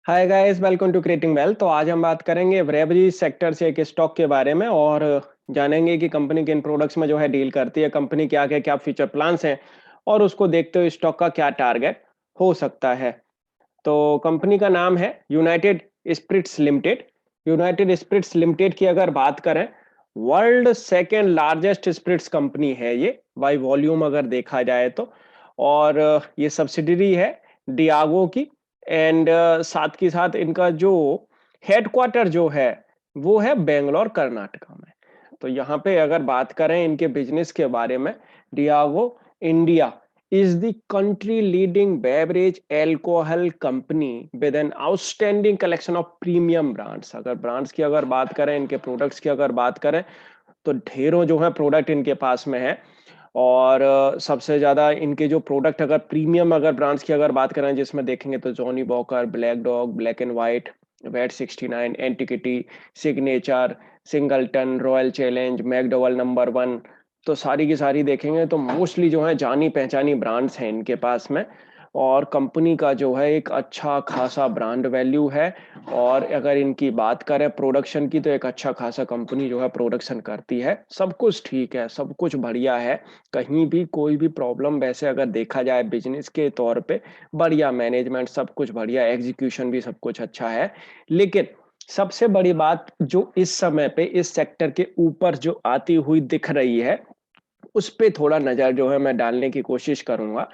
Hi guys, welcome to creating wealth. तो आज हम बात करेंगे ब्रेवरी सेक्टर से एक स्टॉक के बारे में और जानेंगे कि कंपनी किन प्रोडक्ट्स में जो है डील करती है, कंपनी के आगे क्या फ्यूचर प्लान्स हैं और उसको देखते हुए स्टॉक का क्या टारगेट हो सकता है। तो कंपनी का नाम है United Spirits Limited. United Spirits Limited की अगर बात करें, world second largest spirits company है ये बाय वॉल्यूम अगर देखा जाए तो। और ये सब्सिडरी है डियागो की। एंड साथ के साथ इनका जो हेडक्वार्टर जो है वो है बेंगलोर कर्नाटका में। तो यहाँ पे अगर बात करें इनके बिजनेस के बारे में, Diego India is the country leading beverage alcohol company with an outstanding collection of premium brands। अगर ब्रांड्स की अगर बात करें, इनके प्रोडक्ट्स की अगर बात करें तो ढेरों जो है प्रोडक्ट इनके पास में है। और सबसे ज्यादा इनके जो प्रोडक्ट अगर प्रीमियम अगर ब्रांड्स की अगर बात करें जिसमें देखेंगे तो Johnnie Walker, Black Dog, Black and White, VAT 69, Antiquity, Signature, Singleton, Royal Challenge, McDowell's number one. तो सारी की सारी देखेंगे तो मोस्टली जो है जानी पहचानी ब्रांड्स हैं इनके पास में। और कंपनी का जो है एक अच्छा खासा ब्रांड वैल्यू है। और अगर इनकी बात करें प्रोडक्शन की तो एक अच्छा खासा कंपनी जो है प्रोडक्शन करती है। सब कुछ ठीक है, सब कुछ बढ़िया है, कहीं भी कोई भी प्रॉब्लम वैसे अगर देखा जाए बिजनेस के तौर पे बढ़िया मैनेजमेंट, सब कुछ बढ़िया, एग्जीक्यूशन भी सब कुछ अच्छा है। लेकिन सबसे बड़ी बात जो इस समय पे इस सेक्टर के ऊपर जो आती हुई दिख रही है उस पे थोड़ा नजर जो है मैं डालने की कोशिश करूंगा।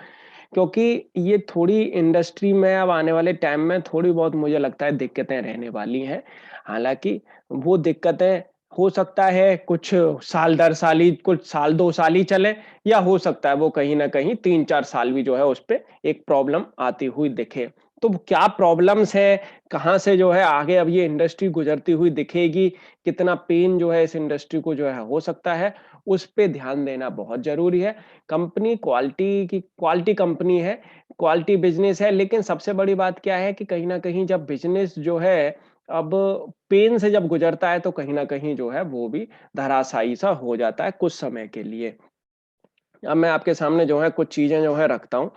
क्योंकि ये थोड़ी इंडस्ट्री में अब आने वाले टाइम में थोड़ी बहुत मुझे लगता है दिक्कतें रहने वाली हैं। हालांकि वो दिक्कतें हो सकता है कुछ साल दर साल ही, कुछ साल दो साल ही चले, या हो सकता है वो कहीं ना कहीं 3-4 साल भी जो है उस पे एक प्रॉब्लम आती हुई दिखे। तो क्या प्रॉब्लम्स है, कहाँ से जो है आगे अब ये इंडस्ट्री गुजरती हुई दिखेगी, कितना पेन जो है इस इंडस्ट्री को जो है हो सकता है, उस पे ध्यान देना बहुत जरूरी है। कंपनी क्वालिटी कंपनी है, क्वालिटी बिजनेस है। लेकिन सबसे बड़ी बात क्या है कि कहीं ना कहीं जब बिजनेस जो है अब पेन से जब गुजरता है तो कहीं ना कहीं जो है वो भी धराशायी सा हो जाता है कुछ समय के लिए। अब मैं आपके सामने जो है कुछ चीजें जो है रखता हूँ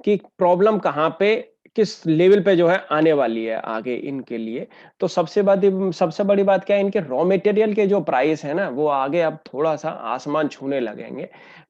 कि प्रॉब्लम कहाँ पे, किस लेवल पे जो है आने वाली है आगे इनके लिए। तो सबसे बड़ी बात क्या है, इनके रॉ मटेरियल के जो प्राइस है ना वो आगे अब थोड़ा सा आसमान छूने लगेंगे।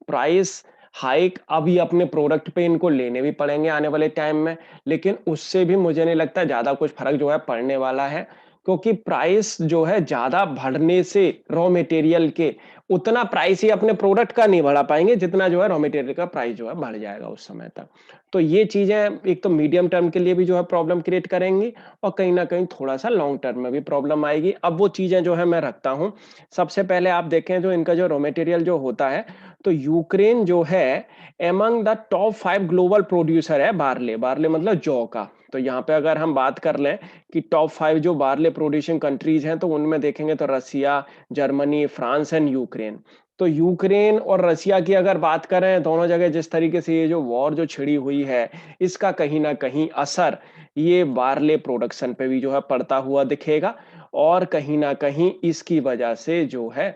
प्राइस हाइक अभी अपने प्रोडक्ट पे इनको लेने भी पड़ेंगे आने वाले टाइम में। लेकिन उससे भी मुझे नहीं लगता ज्यादा कुछ फर्क जो है पड़ने वाला है। क्योंकि प्राइस जो है ज्यादा बढ़ने से रॉ मटेरियल के उतना प्राइस ही अपने प्रोडक्ट का नहीं बढ़ा पाएंगे जितना जो है रॉ मटेरियल का प्राइस जो है बढ़ जाएगा उस समय तक। तो ये चीजें एक तो मीडियम टर्म के लिए भी जो है प्रॉब्लम क्रिएट करेंगी और कहीं ना कहीं थोड़ा सा लॉन्ग टर्म में भी प्रॉब्लम आएगी। अब वो चीजें जो है मैं रखता हूं। सबसे पहले आप देखें जो इनका जो रॉ मटेरियल जो होता है, तो यूक्रेन जो है among the top 5 global producer है बार्ले। बार्ले मतलब जौ का। तो यहाँ पे अगर हम बात कर लें कि टॉप 5 जो बार्ले प्रोड्यूसिंग कंट्रीज हैं तो उनमें देखेंगे तो रसिया, जर्मनी, फ्रांस एंड यूक्रेन। तो यूक्रेन और रसिया की अगर बात करें, दोनों जगह जिस तरीके से ये जो वॉर जो छिड़ी हुई है इसका कहीं ना कहीं असर ये बार्ले प्रोडक्शन पे भी जो है पड़ता हुआ दिखेगा। और कहीं ना कहीं इसकी वजह से जो है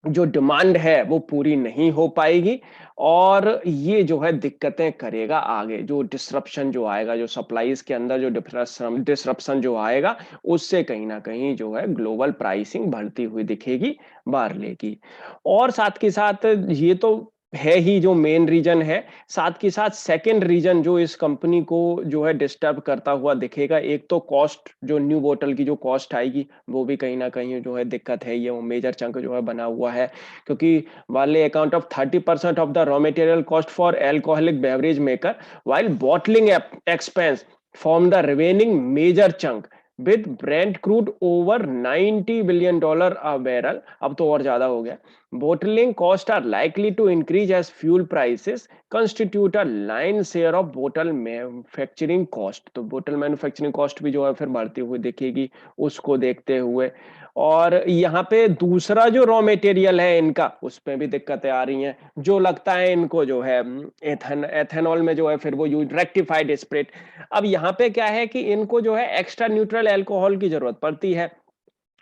जो डिमांड है वो पूरी नहीं हो पाएगी। और ये जो है दिक्कतें करेगा आगे, जो डिसरप्शन जो आएगा, जो सप्लाईज के अंदर जो डिसरप्शन जो आएगा उससे कहीं ना कहीं जो है ग्लोबल प्राइसिंग बढ़ती हुई दिखेगी बार्ले की। और साथ के साथ ये तो है ही जो मेन रीजन है, साथ के साथ सेकंड रीजन जो इस कंपनी को जो है डिस्टर्ब करता हुआ दिखेगा, एक तो कॉस्ट, जो न्यू बोतल की जो कॉस्ट आएगी वो भी कहीं ना कहीं जो है दिक्कत है, ये वो मेजर चंक जो है बना हुआ है। क्योंकि वाले account of 30% of the raw material cost for alcoholic beverage maker, while bottling expense form the remaining major chunk. With Brent crude over $90 billion a barrel, अब तो और ज्यादा हो गया। bottling costs are likely to increase as fuel prices constitute a lion share of bottle manufacturing cost। तो बोतल manufacturing cost भी जो है फिर बढ़ती हुई दिखेगी उसको देखते हुए। और यहाँ पे दूसरा जो रॉ मटेरियल है इनका उस पे भी दिक्कतें आ रही हैं, जो लगता है इनको जो है एथेनॉल में जो है फिर वो यूज रेक्टिफाइड स्प्रिट। अब यहाँ पे क्या है कि इनको जो है एक्स्ट्रा न्यूट्रल अल्कोहल की जरूरत पड़ती है।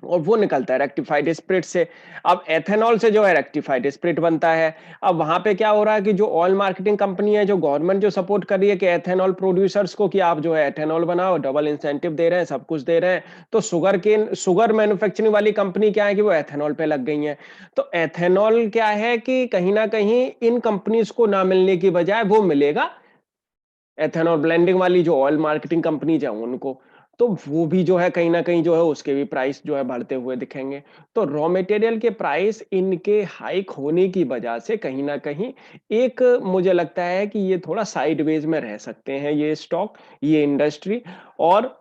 और वो निकलता है रेक्टिफाइड स्प्रिट से। अब एथेनॉल से जो है रेक्टिफाइड स्प्रिट बनता है। अब वहाँ पे क्या हो रहा है कि जो ऑयल मार्केटिंग कंपनी है, जो गवर्नमेंट जो सपोर्ट कर रही है कि एथेनॉल प्रोड्यूसर्स को कि आप जो है एथेनॉल बनाओ, डबल इंसेंटिव दे रहे हैं, सब कुछ दे रहे हैं। तो शुगर मैन्युफैक्चरिंग वाली कंपनी क्या है कि वो एथेनॉल पे लग गई हैं। तो एथेनॉल क्या है कि कहीं न कहीं इन कंपनीज़ को ना मिलने की बजाय वो मिलेगा एथेनॉल ब्लेंडिंग वाली जो ऑयल मार्केटिंग कंपनीज हैं उनको। तो वो भी जो है कहीं न कहीं जो है उसके भी प्राइस जो है बढ़ते हुए दिखेंगे। तो रॉ मटेरियल के प्राइस इनके हाइक होने की वजह से कहीं न कहीं एक मुझे लगता है कि ये थोड़ा साइडवेज में रह सकते हैं ये स्टॉक, ये इंडस्ट्री। और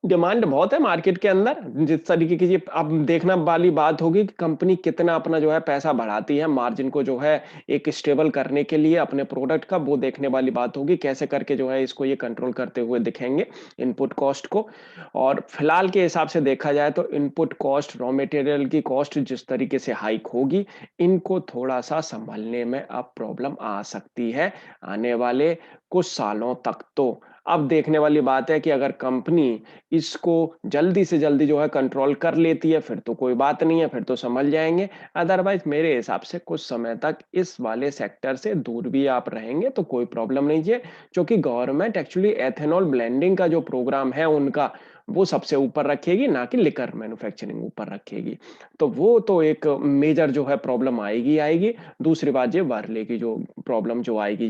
डिमांड बहुत है मार्केट के अंदर। जिस तरीके की ये अब देखना वाली बात होगी कि कंपनी कितना अपना जो है पैसा बढ़ाती है, मार्जिन को जो है एक स्टेबल करने के लिए अपने प्रोडक्ट का, वो देखने वाली बात होगी। कैसे करके जो है इसको ये कंट्रोल करते हुए दिखेंगे इनपुट कॉस्ट को। और फिलहाल के हिसाब से देखा जाए तो इनपुट कॉस्ट, रॉ मटेरियल की कॉस्ट जिस तरीके से हाइक होगी, इनको थोड़ा-सा सँभलने में अब प्रॉब्लम आ सकती है, आने वाले कुछ सालों तक तो। अब देखने वाली बात है कि अगर कंपनी इसको जल्दी से जल्दी जो है कंट्रोल कर लेती है, फिर तो कोई बात नहीं है, फिर तो सँभल जाएँगे। अदरवाइज़ मेरे हिसाब से कुछ समय तक इस वाले सेक्टर से दूर भी आप रहेंगे तो कोई प्रॉब्लम नहीं है, क्योंकि गवर्नमेंट एक्चुअली एथेनॉल ब्लेंडिंग का जो प्रोग्राम है उनका, वो सबसे ऊपर रखेगी, ना कि लिकर मैन्युफैक्चरिंग ऊपर रखेगी। तो वो तो एक मेजर जो है प्रॉब्लम आएगी ही आएगी। दूसरी बात ये वारले की जो प्रॉब्लम जो आएगी,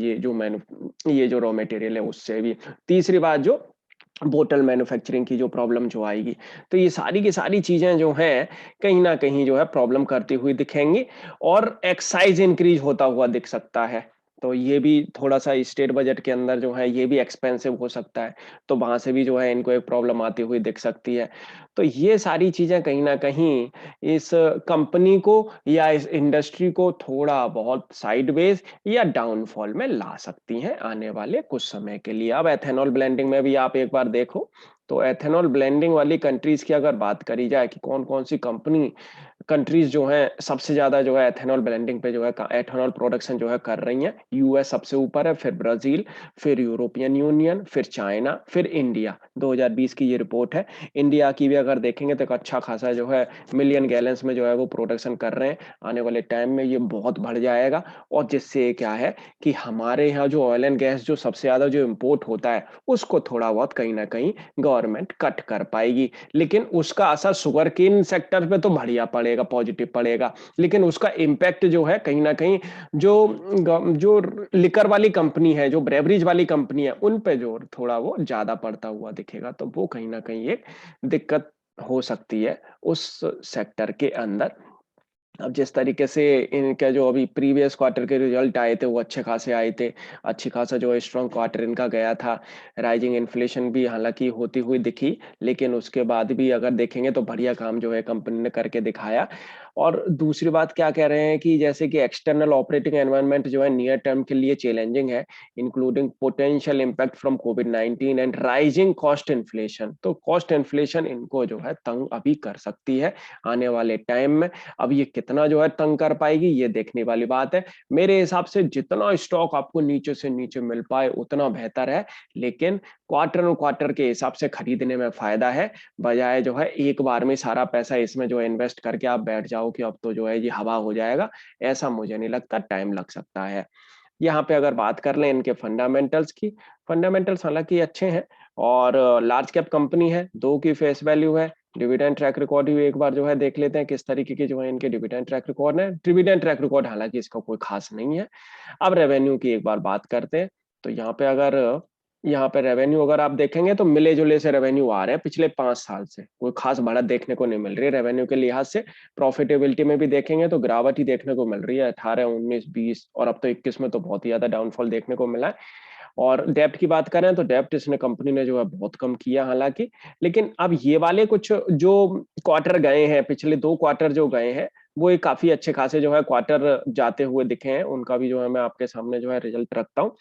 ये जो रॉ मटेरियल है उससे भी। तीसरी बात जो बोतल मैन्युफैक्चरिंग की जो प्रॉब्लम जो आएगी। तो ये सारी की सारी चीज़ें जो हैं, कहीं न कहीं जो है प्रॉब्लम करती हुई दिखेंगी। और एक्साइज़ इंक्रीज़ होता हुआ दिख सकता है। तो ये भी थोड़ा-सा स्टेट बजट के अंदर जो है ये भी एक्सपेंसिव हो सकता है। तो वहाँ से भी जो है इनको एक प्रॉब्लम आती हुई दिख सकती है। तो ये सारी चीज़ें कहीं न कहीं इस कंपनी को या इस इंडस्ट्री को थोड़ा बहुत साइडवेज़ या डाउनफॉल में ला सकती हैं आने वाले कुछ समय के लिए। अब एथेनॉल ब्लेंडिंग में भी आप एक बार देखो, तो एथेनॉल ब्लेंडिंग वाली कंट्रीज़ की अगर बात करी जाए कि कौन-कौन सी कंट्रीज़ जो हैं सबसे ज़्यादा जो है एथेनॉल ब्लेंडिंग पे जो है क एथेनॉल प्रोडक्शन जो है कर रही हैं। यूएस सबसे ऊपर है, फिर ब्राज़ील, फिर यूरोपियन यूनियन, फिर चाइना, फिर इंडिया। 2020 की ये रिपोर्ट है। इंडिया की भी अगर देखेंगे तो एक अच्छा खासा जो है मिलियन गैलन्स में जो है वो प्रोडक्शन कर रहे हैं। आने वाले टाइम में ये बहुत बढ़ जाएगा। और जिससे क्या है कि हमारे यहाँ जो ऑयल एंड गैस जो सबसे ज़्यादा जो इम्पोर्ट होता है, उसको थोड़ा बहुत कहीं न कहीं गवर्नमेंट कट कर पाएगी। लेकिन उसका असर शुगरकेन सेक्टर पे तो बढ़िया पड़ेगा, पॉजिटिव पड़ेगा। लेकिन उसका इम्पैक्ट जो है कहीं न कहीं जो लिकर वाली कंपनी है, जो ब्रेवरीज वाली कंपनी है, उन पे जो थोड़ा वो ज़्यादा पड़ता हुआ दिखेगा। तो वो कहीं न कहीं एक दिक्कत हो सकती है उस सेक्टर के अंदर। अब जिस तरीके से इनका जो अभी प्रीवियस क्वार्टर के रिजल्ट आए थे, वो अच्छे खासे आए थे। अच्छी खासा जो है स्ट्रॉन्ग क्वार्टर इनका गया था। राइजिंग इन्फ्लेशन भी हालाँकि होती हुई दिखी, लेकिन उसके बाद भी अगर देखेंगे तो बढ़िया काम जो है कंपनी ने करके दिखाया। और दूसरी बात क्या कह रहे हैं कि जैसे कि एक्सटर्नल ऑपरेटिंग एनवायरनमेंट जो है नियर टर्म के लिए चैलेंजिंग है, including potential impact from covid and rising cost inflation. तो कॉस्ट इन्फ्लेशन इनको जो है तंग अभी कर सकती है आने वाले टाइम में। अब ये कितना जो है तंग कर पाएगी, ये देखने वाली बात है। मेरे हिसाब से जितना स्टॉक आपको नीचे से नीचे मिल पाए उतना बेहतर है, लेकिन क्वार्टर ऑन क्वार्टर के हिसाब से खरीदने में फ़ायदा है, बजाय जो है एक बार में सारा पैसा इसमें जो है इन्वेस्ट करके आप बैठ जाओ कि अब तो जो है ये हवा हो जाएगा, ऐसा मुझे नहीं लगता, टाइम लग सकता है। यहाँ पे अगर बात कर लें इनके फंडामेंटल्स की, फंडामेंटल्स हालाँकि अच्छे हैं और लार्ज कैप कंपनी है, 2 की फेस वैल्यू है, डिविडेंड ट्रैक रिकॉर्ड भी एक बार जो है देख लेते हैं किस तरीके के जो है इनके डिविडेंड ट्रैक रिकॉर्ड है। डिविडेंड ट्रैक रिकॉर्ड हालाँकि इसका कोई ख़ास नहीं है। अब रेवेन्यू की एक बार बात करते हैं, तो यहाँ पे रेवेन्यू अगर आप देखेंगे तो मिले-जुले से रेवेन्यू आ रहे हैं पिछले 5 साल से। कोई ख़ास बढ़त देखने को नहीं मिल रही है रेवेन्यू के लिहाज से। प्रॉफिटेबिलिटी में भी देखेंगे तो गिरावट ही देखने को मिल रही है 18, 19, 20 और अब तो 21 में तो बहुत ही ज़्यादा डाउनफॉल देखने को मिला है। और डेब्ट की बात करें तो डेब्ट इसने कंपनी ने जो है बहुत कम किया हालाँकि। लेकिन अब ये वाले कुछ जो क्वार्टर गए हैं, पिछले 2 क्वार्टर जो गए हैं, वो एक काफ़ी अच्छे खासे जो है क्वार्टर जाते हुए दिखे हैं। उनका भी जो है मैं आपके सामने जो है रिजल्ट रखता हूँ।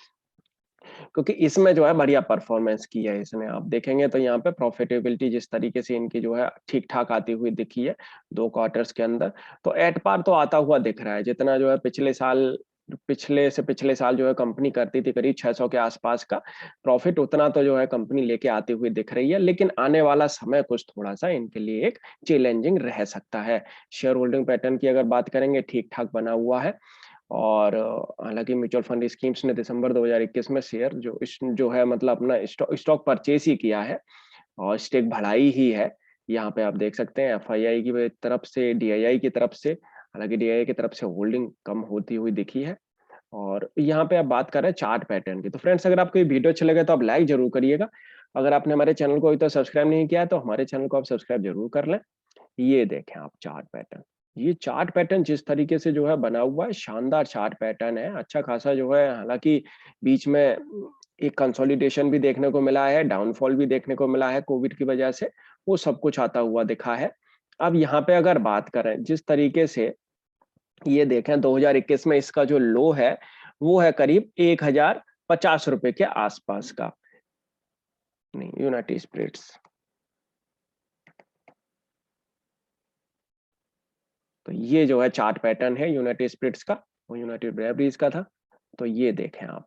क्योंकि इसमें जो है बढ़िया परफॉर्मेंस की है इसने। आप देखेंगे तो यहाँ पे प्रॉफिटेबिलिटी जिस तरीके से इनकी जो है ठीक-ठाक आती हुई दिखी है 2 क्वार्टर्स के अंदर, तो एट पार तो आता हुआ दिख रहा है। जितना जो है पिछले साल पिछले से पिछले साल जो है कंपनी करती थी करीब 600 के आसपास का प्रॉफिट, उतना तो जो है कंपनी लेके आती हुई दिख रही है। लेकिन आने वाला समय कुछ थोड़ा-सा इनके लिए एक चैलेंजिंग रह सकता है। शेयर होल्डिंग पैटर्न की अगर बात करेंगे, ठीक-ठाक बना हुआ है। और हालाँकि म्यूचुअल फंड स्कीम्स ने दिसंबर 2021 में शेयर जो है मतलब अपना स्टॉक परचेज़ ही किया है और स्टेक बढ़ाई ही है। यहाँ पे आप देख सकते हैं एफआईआई की तरफ से, डीआईआई की तरफ से, हालाँकि डीआईआई की तरफ से होल्डिंग कम होती हुई दिखी है। और यहाँ पे आप बात कर रहे हैं चार्ट पैटर्न की। तो फ्रेंड्स, अगर आपको ये वीडियो अच्छा लगे तो आप लाइक ज़रूर करिएगा। अगर आपने हमारे चैनल को अभी तक सब्सक्राइब नहीं किया है तो हमारे चैनल को आप सब्सक्राइब ज़रूर कर लें। ये देखें आप चार्ट पैटर्न। ये चार्ट पैटर्न जिस तरीके से जो है बना हुआ है, शानदार चार्ट पैटर्न है। अच्छा खासा जो है, हालाँकि बीच में एक कंसोलिडेशन भी देखने को मिला है, डाउनफॉल भी देखने को मिला है कोविड की वजह से, वो सब कुछ आता हुआ दिखा है। अब यहाँ पे अगर बात करें जिस तरीके से ये देखें 2021 में इसका जो लो है, वो है करीब ₹1050 के आसपास का। नहीं, यूनाइटेड स्पिरिट्स। तो ये जो है चार्ट पैटर्न है यूनाइटेड स्पिरिट्स का, वो यूनाइटेड ब्रेवरीज का था। तो ये देखें आप।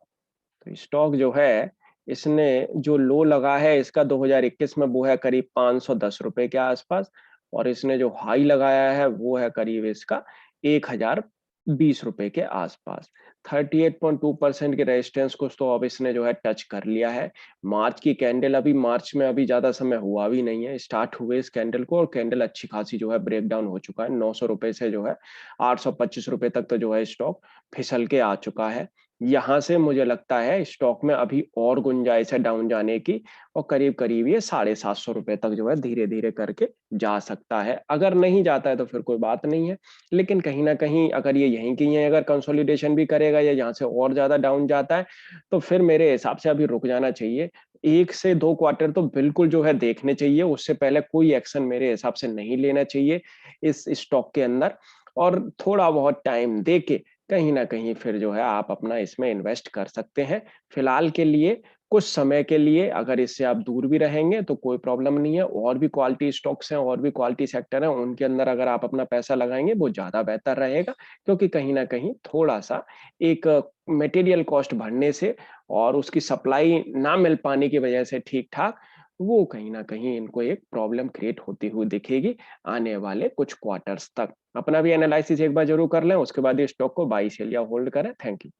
तो स्टॉक जो है, इसने जो लो लगा है इसका 2021 में, वो है करीब ₹510 के आसपास। और इसने जो हाई लगाया है वो है करीब इसका ₹1020 के आसपास। 38.2% के रेजिस्टेंस को तो अब इसने जो है टच कर लिया है। मार्च की कैंडल, अभी मार्च में अभी ज्यादा समय हुआ भी नहीं है स्टार्ट हुए इस कैंडल को, और कैंडल अच्छी खासी जो है ब्रेक डाउन हो चुका है। ₹900 से जो है ₹825 तक तो जो है स्टॉक फिसल के आ चुका है। यहाँ से मुझे लगता है स्टॉक में अभी और गुंजाइश है डाउन जाने की, और करीब-करीब ये ₹750 तक जो है धीरे-धीरे करके जा सकता है। अगर नहीं जाता है तो फिर कोई बात नहीं है, लेकिन कहीं न कहीं अगर ये यहीं की यहीं अगर कंसोलिडेशन भी करेगा या यहाँ से और ज़्यादा डाउन जाता है, तो फिर मेरे हिसाब से अभी रुक जाना चाहिए। 1 से 2 क्वार्टर तो बिल्कुल जो है देखने चाहिए, उससे पहले कोई एक्शन मेरे हिसाब से नहीं लेना चाहिए इस स्टॉक के अंदर, और थोड़ा बहुत टाइम देके कहीं न कहीं फिर जो है आप अपना इसमें इन्वेस्ट कर सकते हैं। फिलहाल के लिए, कुछ समय के लिए अगर इससे आप दूर भी रहेंगे तो कोई प्रॉब्लम नहीं है। और भी क्वालिटी स्टॉक्स हैं, और भी क्वालिटी सेक्टर हैं, उनके अंदर अगर आप अपना पैसा लगाएँगे वो ज़्यादा बेहतर रहेगा। क्योंकि कहीं न कहीं थोड़ा-सा एक मटेरियल कॉस्ट बढ़ने से और उसकी सप्लाई ना मिल पाने की वजह से ठीक-ठाक, वो कहीं न कहीं इनको एक प्रॉब्लम क्रिएट होती हुई दिखेगी आने वाले कुछ क्वार्टर्स तक। अपना भी एनालिसिस एक बार ज़रूर कर लें, उसके बाद ये स्टॉक को बाय, सेल या होल्ड करें। Thank you.